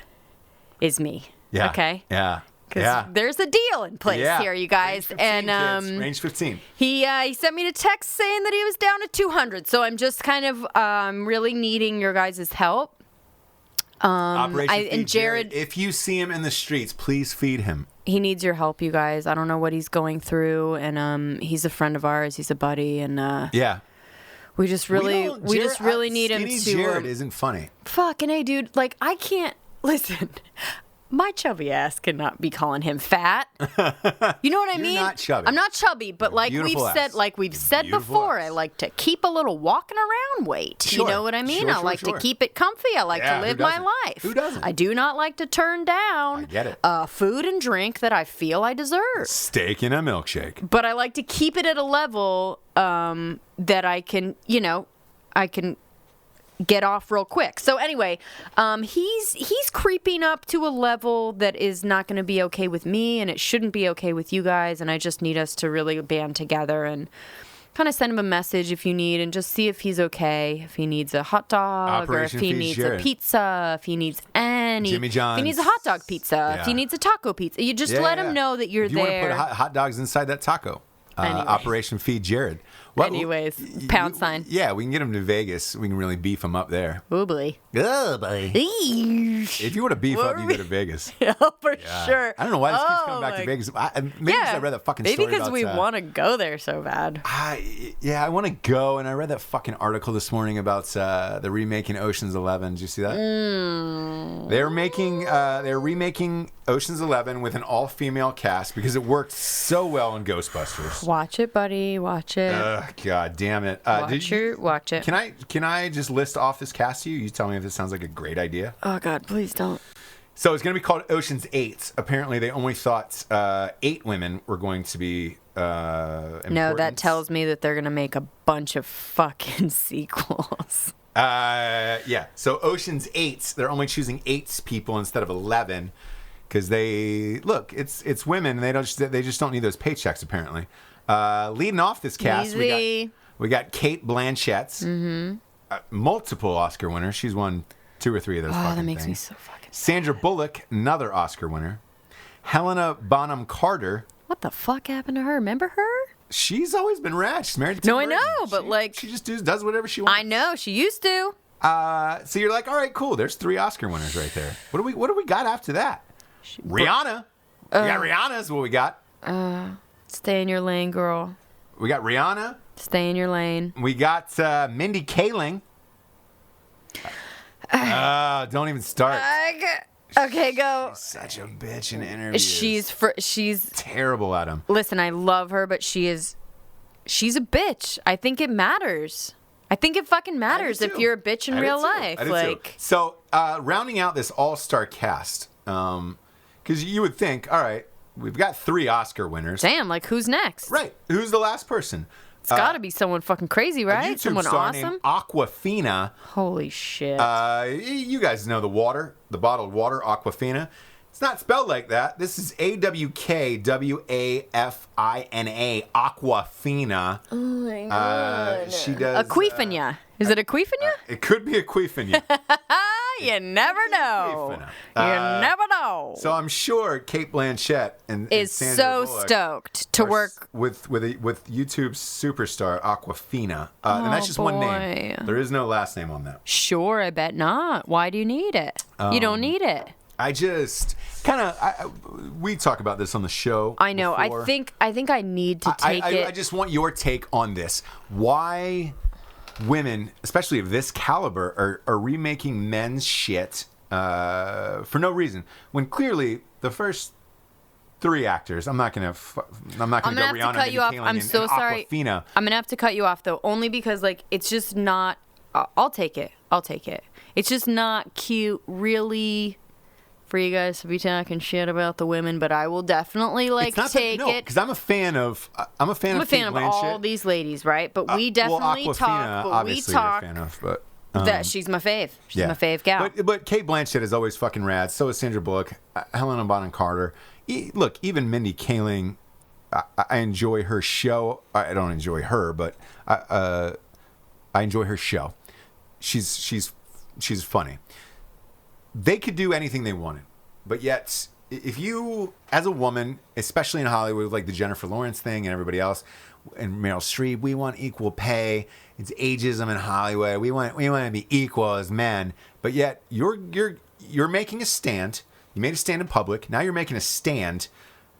is me. Yeah. Okay? Yeah. Because there's a deal in place here, you guys. Range 15. He sent me a text saying that he was down to 200. So I'm just kind of really needing your guys' help. Operation Feed Jared. If you see him in the streets, please feed him. He needs your help, you guys. I don't know what he's going through. And he's a friend of ours. He's a buddy. And yeah. We just really need him to. Jared isn't funny. Fucking A, dude. Like, I can't. Listen, my chubby ass cannot be calling him fat. You know what I mean? You're not chubby. I'm not chubby, but like we've said before, I like to keep a little walking around weight. Sure. You know what I mean? Sure, I like to keep it comfy. I like to live my life. Who doesn't? I do not like to turn down I get it. Food and drink that I feel I deserve. Steak and a milkshake. But I like to keep it at a level that I can get off real quick. So anyway, he's creeping up to a level that is not going to be okay with me, and it shouldn't be okay with you guys. And I just need us to really band together and kind of send him a message if you need, and just see if he's okay, if he needs a hot dog, or if he needs a pizza, if he needs Jimmy John's. if he needs a hot dog pizza, if he needs a taco pizza. You just let him know that you're there. You want to put hot dogs inside that taco. Operation Feed Jared. Anyways, pound sign. Yeah, we can get him to Vegas. We can really beef him up there. Oh, boy. Oh, boy. If you want to beef up, you go to Vegas. Oh, for sure. I don't know why this keeps coming back to Vegas. Maybe because I read that fucking story. Maybe because we want to go there so bad. I want to go, and I read that fucking article this morning about the remaking Ocean's 11. Did you see that? They're remaking Ocean's 11 with an all-female cast because it worked so well in Ghostbusters. Watch it, buddy. Watch it. God damn it. Watch it. Can I just list off this cast to you? You tell me if this sounds like a great idea. Oh, God, please don't. So it's going to be called Ocean's 8. Apparently, they only thought 8 women were going to be important. No, that tells me that they're going to make a bunch of fucking sequels. Yeah. So Ocean's 8, they're only choosing 8 people instead of 11 because it's women. They just don't need those paychecks apparently. Leading off this cast, we got Kate Blanchett, multiple Oscar winners. She's won 2 or 3 of those. Oh, that makes me so fucking sad. Sandra Bullock, another Oscar winner. Helena Bonham Carter. What the fuck happened to her? Remember her? She's always been rad. She's married to Tim Burton. I know, but she just does whatever she wants. I know, she used to. So you're like, all right, cool. There's 3 Oscar winners right there. What do we got after that? Rihanna. We got Rihanna is what we got. Stay in your lane, girl. We got Rihanna. Stay in your lane. We got Mindy Kaling. Don't even start. Okay, go. She's such a bitch in interviews. She's terrible at them. Listen, I love her, but she's a bitch. I think it matters. I think it fucking matters if you're a bitch in real life. So, rounding out this all-star cast, because you would think, all right, we've got 3 Oscar winners. Damn, like who's next? Right. Who's the last person? It's got to be someone fucking crazy, right? Someone awesome. Named Aquafina. Holy shit. You guys know the bottled water, Aquafina. It's not spelled like that. This is AWKWAFINA, Aquafina. Oh my god. She does. Aquifina. Is it Aquifina? It could be Aquifina. You never know. You never know. So I'm sure Kate Blanchett is Sandra so Bullock stoked to work with YouTube's superstar Aquafina, and that's just one name. There is no last name on that. Sure, I bet not. Why do you need it? You don't need it. I just kind of we talk about this on the show. I know. Before. I think I need to take it. I just want your take on this. Why women, especially of this caliber, are remaking men's shit for no reason when clearly the first 3 actors. I'm not gonna go Rihanna, cut you off. Caitlyn, I'm so sorry. Aquafina. I'm gonna have to cut you off though, only because like it's just not. I'll take it. It's just not cute, really, for you guys to be talking shit about the women. But I will definitely take it because I'm a fan of. I'm a fan of all these ladies, right? But we definitely Aquafina, talk. Obviously, you're a fan of, but. That she's my fave. She's my fave gal. But Kate Blanchett is always fucking rad. So is Sandra Bullock, Helena Bonham Carter. Look, even Mindy Kaling. I enjoy her show. I don't enjoy her, but I enjoy her show. She's funny. They could do anything they wanted, but yet if you, as a woman, especially in Hollywood, like the Jennifer Lawrence thing and everybody else, and Meryl Streep, we want equal pay. It's ageism in Hollywood. We want to be equal as men, but yet you're making a stand. You made a stand in public. Now you're making a stand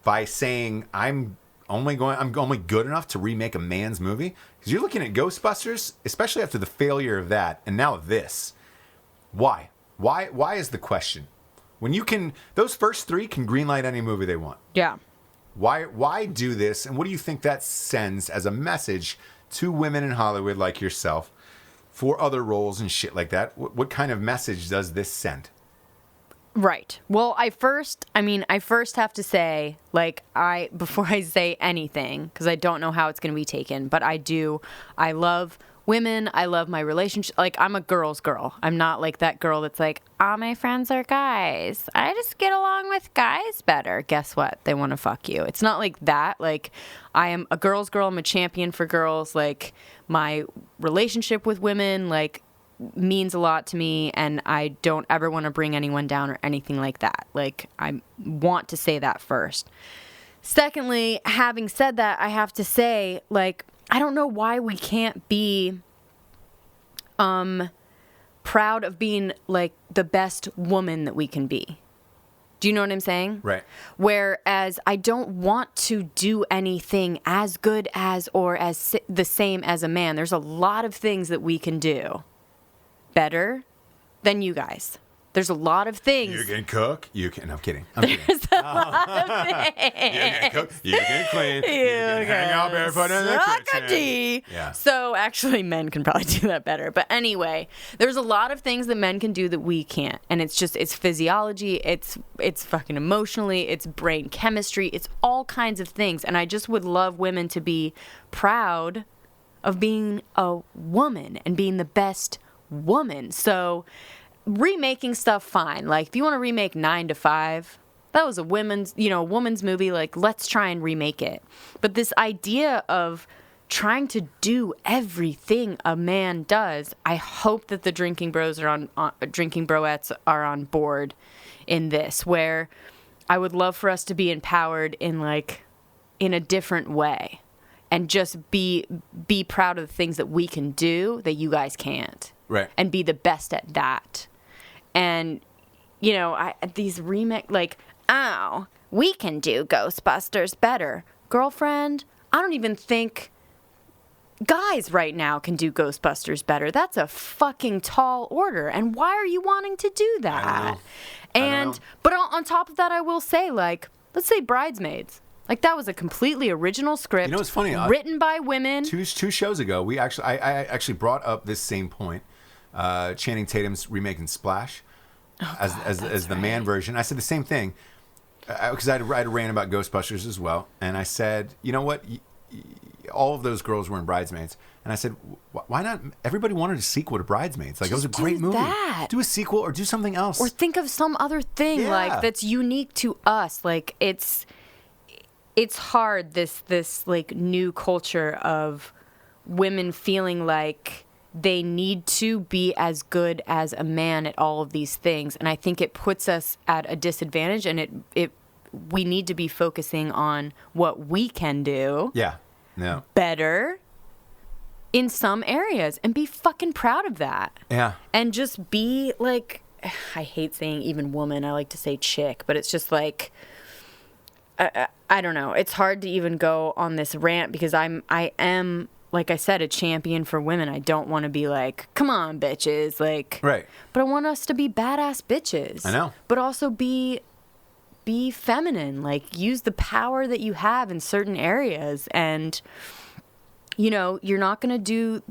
by saying I'm only good enough to remake a man's movie. Because you're looking at Ghostbusters, especially after the failure of that, and now this. Why? Why is the question? When you can, those first 3 can greenlight any movie they want. Yeah. Why do this? And what do you think that sends as a message to women in Hollywood like yourself for other roles and shit like that? What kind of message does this send? Right. Well, I first have to say, before I say anything, because I don't know how it's going to be taken, but I love women. I love my relationship. Like, I'm a girl's girl. I'm not like that girl that's like, all my friends are guys. I just get along with guys better. Guess what? They want to fuck you. It's not like that. Like, I am a girl's girl. I'm a champion for girls. Like, my relationship with women, means a lot to me, and I don't ever want to bring anyone down or anything like that. Like, I want to say that first. Secondly, having said that, I have to say, I don't know why we can't be proud of being the best woman that we can be. Do you know what I'm saying? Right. Whereas I don't want to do anything as good as or as the same as a man. There's a lot of things that we can do better than you guys. There's a lot of things. You can cook. You can. No, I'm kidding. There's a lot of things. You can cook. You can clean. You can hang out barefoot in the kitchen. Yeah. So actually, men can probably do that better. But anyway, there's a lot of things that men can do that we can't, and it's physiology. It's fucking emotionally. It's brain chemistry. It's all kinds of things. And I just would love women to be proud of being a woman and being the best woman. So remaking stuff, fine. Like, if you want to remake 9 to 5, that was a woman's movie. Like, let's try and remake it. But this idea of trying to do everything a man does, I hope that the drinking bros are drinking broettes are on board in this, where I would love for us to be empowered in a different way, and just be proud of the things that we can do that you guys can't. Right. And be the best at that. And, these remake, we can do Ghostbusters better. Girlfriend, I don't even think guys right now can do Ghostbusters better. That's a fucking tall order. And why are you wanting to do that? But on top of that, I will say, let's say Bridesmaids. That was a completely original script. You know what's funny? Written by women. Two shows ago, I actually brought up this same point. Channing Tatum's remaking Splash as the man version. I said the same thing because I had a rant about Ghostbusters as well, and I said, you know what? All of those girls were in Bridesmaids, and I said, why not? Everybody wanted a sequel to Bridesmaids. It was a great movie. Do a sequel or do something else, or think of some other thing that's unique to us. It's hard, this new culture of women feeling like they need to be as good as a man at all of these things. And I think it puts us at a disadvantage, and we need to be focusing on what we can do better in some areas and be fucking proud of that. Yeah. And just be like, I hate saying even woman, I like to say chick, but it's just like, I don't know. It's hard to even go on this rant because I am, like I said, a champion for women. I don't want to be like, come on, bitches. Like, right. But I want us to be badass bitches. I know. But also be feminine. Like, use the power that you have in certain areas. And, you know, you're not going to do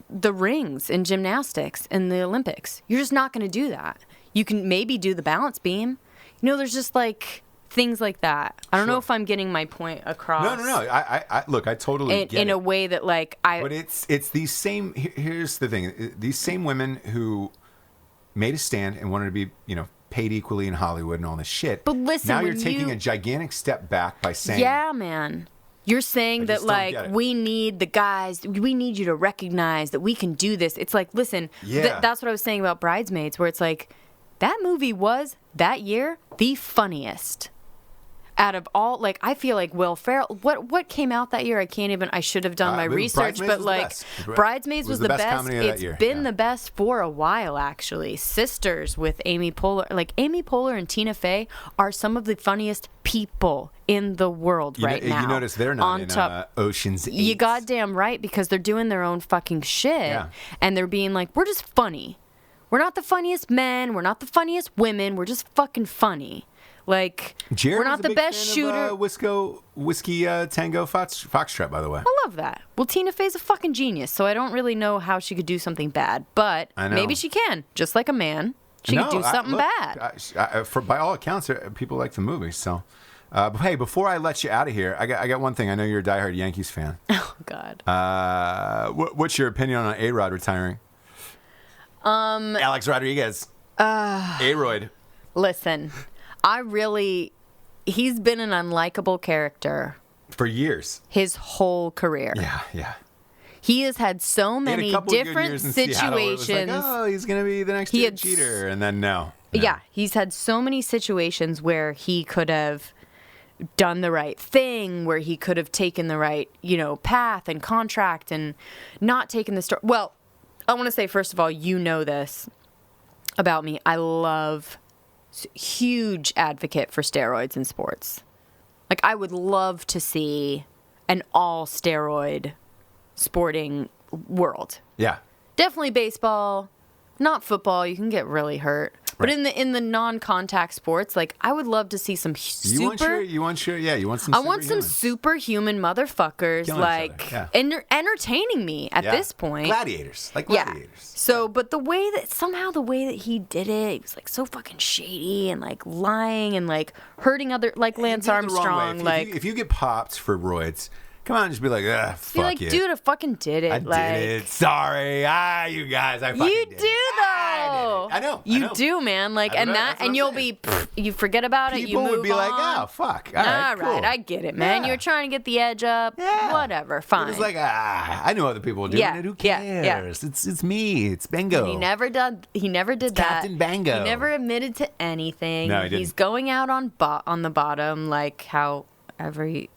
the rings in gymnastics in the Olympics. You're just not going to do that. You can maybe do the balance beam. You know, there's just like things like that. I don't know if I'm getting my point across. No. I look, I totally get it. In a way that like But it's these same. Here's the thing: these same women who made a stand and wanted to be, you know, paid equally in Hollywood and all this shit. But listen, now you're taking a gigantic step back by saying, yeah, man. You're saying that, like, we need the guys, we need you to recognize that we can do this. It's like, listen, that's what I was saying about Bridesmaids, where it's like, that movie was, that year, the funniest. Out of all, like, I feel like Will Ferrell, what came out that year? I should have done my research, but like, Bridesmaids was the best. It's been the best for a while, actually. Sisters with Amy Poehler, like, Amy Poehler and Tina Fey are some of the funniest people in the world now. You notice they're not in Ocean's 8. You goddamn right, because they're doing their own fucking shit, and they're being like, we're just funny. We're not the funniest men, we're not the funniest women, we're just fucking funny. Like, Jared we're not the best shooter. Whiskey Tango Foxtrot, by the way. I love that. Well, Tina Fey's a fucking genius, so I don't really know how she could do something bad, but maybe she can. Just like a man, she could do something bad. By all accounts, people like the movie. So, but hey, before I let you out of here, I got one thing. I know you're a diehard Yankees fan. Oh God. What's your opinion on A-Rod retiring? Alex Rodriguez. A-Royd. Listen. He's been an unlikable character. For years. His whole career. Yeah. He has had so many different situations. Like, oh, he's going to be the next Jeter. And then no. Yeah, he's had so many situations where he could have done the right thing, where he could have taken the right, path and contract and not taken the story. Well, I want to say, first of all, you know this about me. I love... huge advocate for steroids in sports. Like, I would love to see an all-steroid sporting world. Yeah. Definitely baseball, not football. You can get really hurt. But in the non-contact sports, like, I would love to see some you want some I want some superhuman motherfuckers, like, entertaining me at this point. Gladiators. So, but the way that he did it, he was, like, so fucking shady and, like, lying and, like, hurting other, like, Lance Armstrong. If you get popped for roids, come on, just be like, fuck it. Dude, I fucking did it. I did it. Sorry. You guys, I fucking did it. You do, though. I know. You do, man. Like, and you'll be, you forget about it, you move on. People would be like, oh, fuck. All right, cool. I get it, man. You're trying to get the edge up. Yeah. Whatever, fine. It's like, I know other people are doing it. Who cares? It's me. It's Bingo. And he never did that. Captain Bango. He never admitted to anything. No, he didn't. He's going out on the bottom, like how every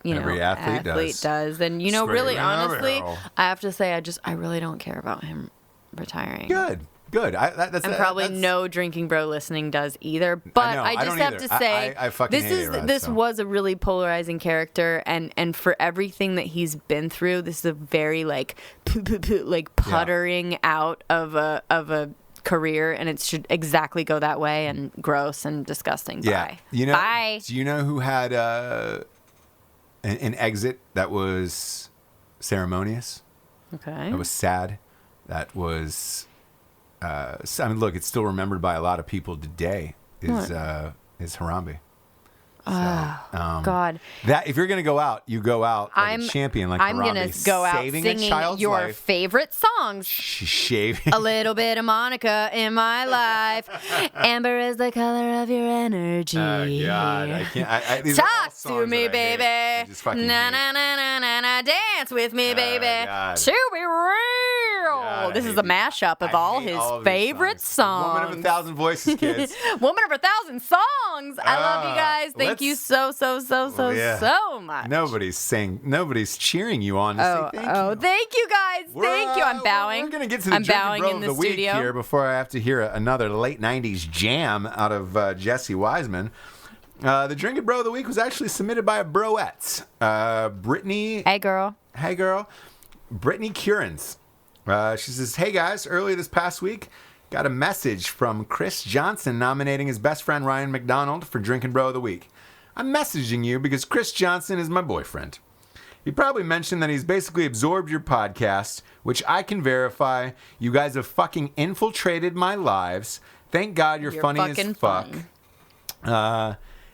athlete does. And, really, honestly, I have to say, I really don't care about him retiring. Good. That's probably no drinking bro listening does either. But I just have to say, I fucking hate A-Rod, this was a really polarizing character, and for everything that he's been through, this is a very like puttering out of a career, and it should exactly go that way, and gross and disgusting. Yeah. Bye. Bye. Do you know who had an exit that was ceremonious? Okay. That was sad. That was, look, it's still remembered by a lot of people today. Is Harambe. God. That if you're gonna go out, you go out like a champion, like I'm Harambe, gonna go out saving singing a child's your life. favorite songs. Shaving. A little bit of Monica in my life. Amber is the color of your energy. Oh God, I can't. These Talk to me, baby. Na na na na na na. Dance with me, baby. God. To be real. this is a mashup of all his favorite songs. Woman of 1,000 voices, kids. Woman of 1,000 songs. I love you guys. Thank you so much. Nobody's cheering you on to say thank you. Thank you guys. Thank you. I'm bowing. We're going to get to the Drinkin' Bro of the Week here before I have to hear another late 90s jam out of Jessie Wiseman. The Drinkin' Bro of the Week was actually submitted by a broette. Brittany. Hey, girl. Brittany Curins. She says, hey, guys, earlier this past week, got a message from Chris Johnson nominating his best friend Ryan McDonald for Drinkin' Bro of the Week. I'm messaging you because Chris Johnson is my boyfriend. He probably mentioned that he's basically absorbed your podcast, which I can verify. You guys have fucking infiltrated my lives. Thank God you're funny as fuck.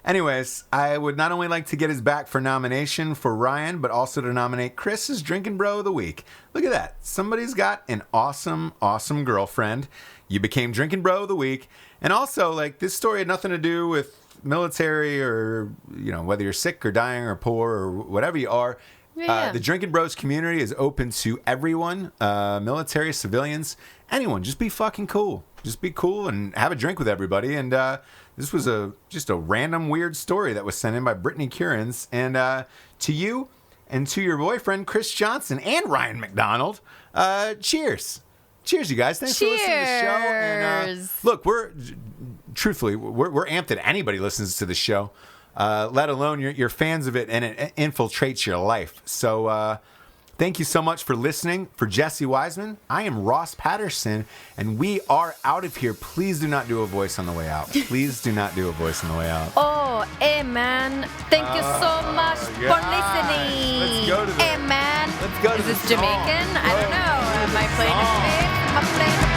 Anyways, I would not only like to get his back for nomination for Ryan, but also to nominate Chris as Drinkin' Bro of the Week. Look at that. Somebody's got an awesome, awesome girlfriend. You became Drinkin' Bro of the Week. And also, like, this story had nothing to do with military or, you know, whether you're sick or dying or poor or whatever you are. Yeah. The Drinkin' Bros community is open to everyone, military, civilians, anyone. Just be fucking cool. Just be cool and have a drink with everybody. And this was just a random weird story that was sent in by Brittany Curins. And to you and to your boyfriend, Chris Johnson, and Ryan McDonald, cheers. Cheers, you guys. Thanks for listening to the show. And look, we're amped that anybody listens to the show. Let alone you're fans of it and it infiltrates your life. So thank you so much for listening. For Jessie Wiseman, I am Ross Patterson, and we are out of here. Please do not do a voice on the way out. Please do not do a voice on the way out. Oh, man. Thank you so much for listening. Let's go to the... man. Let's go to Is this Jamaican? I don't know. Am I playing a